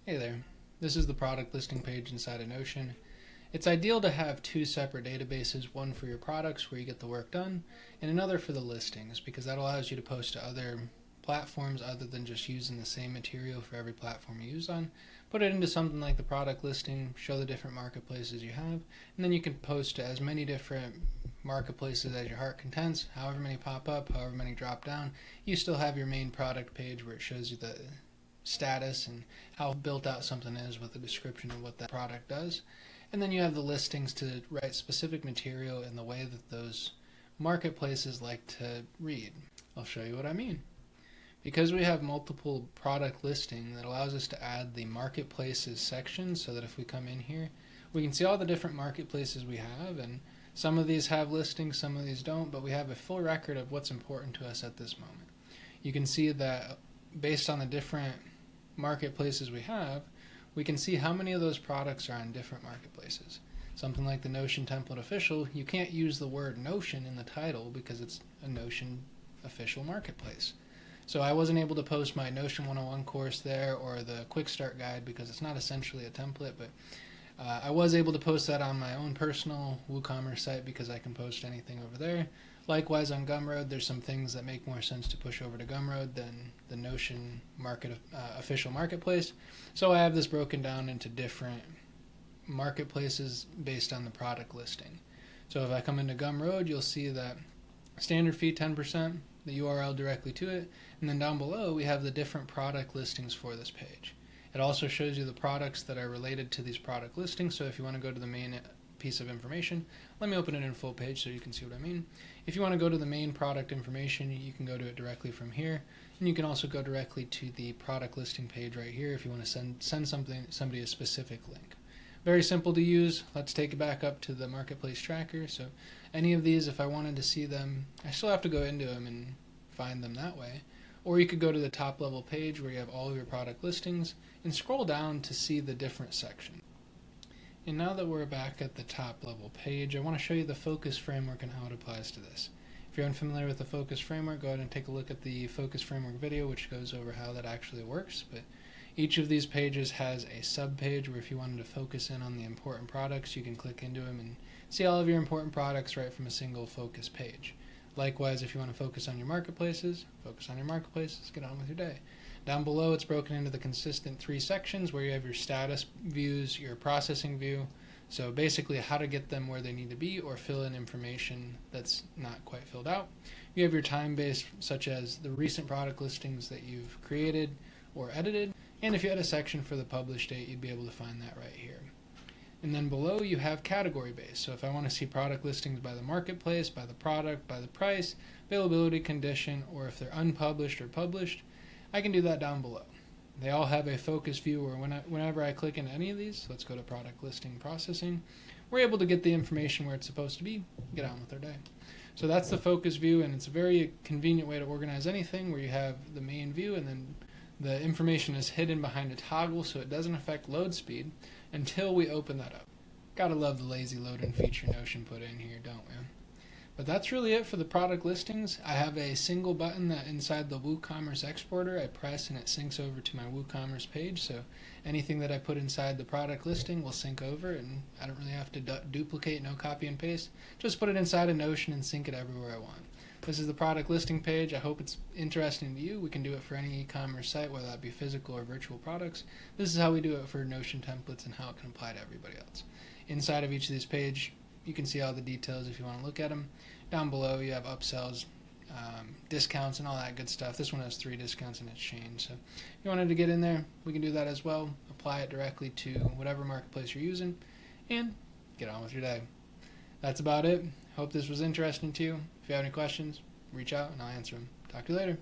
Hey there, this is the product listing page inside of Notion. It's ideal to have two separate databases, one for your products where you get the work done, and another for the listings, because that allows you to post to other platforms other than just using the same material for every platform you use on. Put it into something like the product listing, show the different marketplaces you have, and then you can post to as many different marketplaces as your heart contents, however many pop up, however many drop down. You still have your main product page where it shows you the status and how built out something is with a description of what that product does. And then you have the listings to write specific material in the way that those marketplaces like to read. I'll show you what I mean. Because we have multiple product listing, that allows us to add the marketplaces section so that if we come in here, we can see all the different marketplaces we have, and some of these have listings, some of these don't, but we have a full record of what's important to us at this moment. You can see that based on the different marketplaces we can see how many of those products are on different marketplaces. Something like the Notion Template Official, you can't use the word Notion in the title because it's a Notion official marketplace. So I wasn't able to post my Notion 101 course there or the Quick Start Guide because it's not essentially a template, but I was able to post that on my own personal WooCommerce site because I can post anything over there. Likewise on Gumroad, there's some things that make more sense to push over to Gumroad than the Notion official marketplace. So I have this broken down into different marketplaces based on the product listing. So if I come into Gumroad, you'll see that standard fee 10%, the URL directly to it, and then down below we have the different product listings for this page. It also shows you the products that are related to these product listings, so if you want to go to the main piece of information, let me open it in full page so you can see what I mean. If you want to go to the main product information, you can go to it directly from here, and you can also go directly to the product listing page right here if you want to send somebody a specific link. Very simple to use. Let's take it back up to the marketplace tracker. So any of these, if I wanted to see them, I still have to go into them and find them that way. Or you could go to the top level page where you have all of your product listings and scroll down to see the different sections. And now that we're back at the top level page, I want to show you the focus framework and how it applies to this. If you're unfamiliar with the focus framework, go ahead and take a look at the focus framework video, which goes over how that actually works. But each of these pages has a sub page where if you wanted to focus in on the important products, you can click into them and see all of your important products right from a single focus page. Likewise, if you want to focus on your marketplaces, get on with your day. Down below, it's broken into the consistent 3 sections where you have your status views, your processing view, so basically how to get them where they need to be or fill in information that's not quite filled out. You have your time-based, such as the recent product listings that you've created or edited, and if you had a section for the publish date, you'd be able to find that right here. And then below you have category based. So if I want to see product listings by the marketplace, by the product, by the price, availability condition, or if they're unpublished or published, I can do that down below. They all have a focus view where whenever I click into any of these, let's go to product listing processing, we're able to get the information where it's supposed to be, get on with our day. So that's the focus view, and it's a very convenient way to organize anything where you have the main view and then the information is hidden behind a toggle so it doesn't affect load speed until we open that up. Gotta love the lazy loading feature Notion put in here, don't we? But that's really it for the product listings. I have a single button that inside the WooCommerce exporter I press and it syncs over to my WooCommerce page, so anything that I put inside the product listing will sync over and I don't really have to duplicate, no copy and paste. Just put it inside a Notion and sync it everywhere I want. This is the product listing page. I hope it's interesting to you. We can do it for any e-commerce site, whether that be physical or virtual products. This is how we do it for Notion templates and how it can apply to everybody else. Inside of each of these pages, you can see all the details if you want to look at them. Down below, you have upsells, discounts, and all that good stuff. This one has 3 discounts in its chain. So if you wanted to get in there, we can do that as well. Apply it directly to whatever marketplace you're using, and get on with your day. That's about it. Hope this was interesting to you. If you have any questions, reach out and I'll answer them. Talk to you later.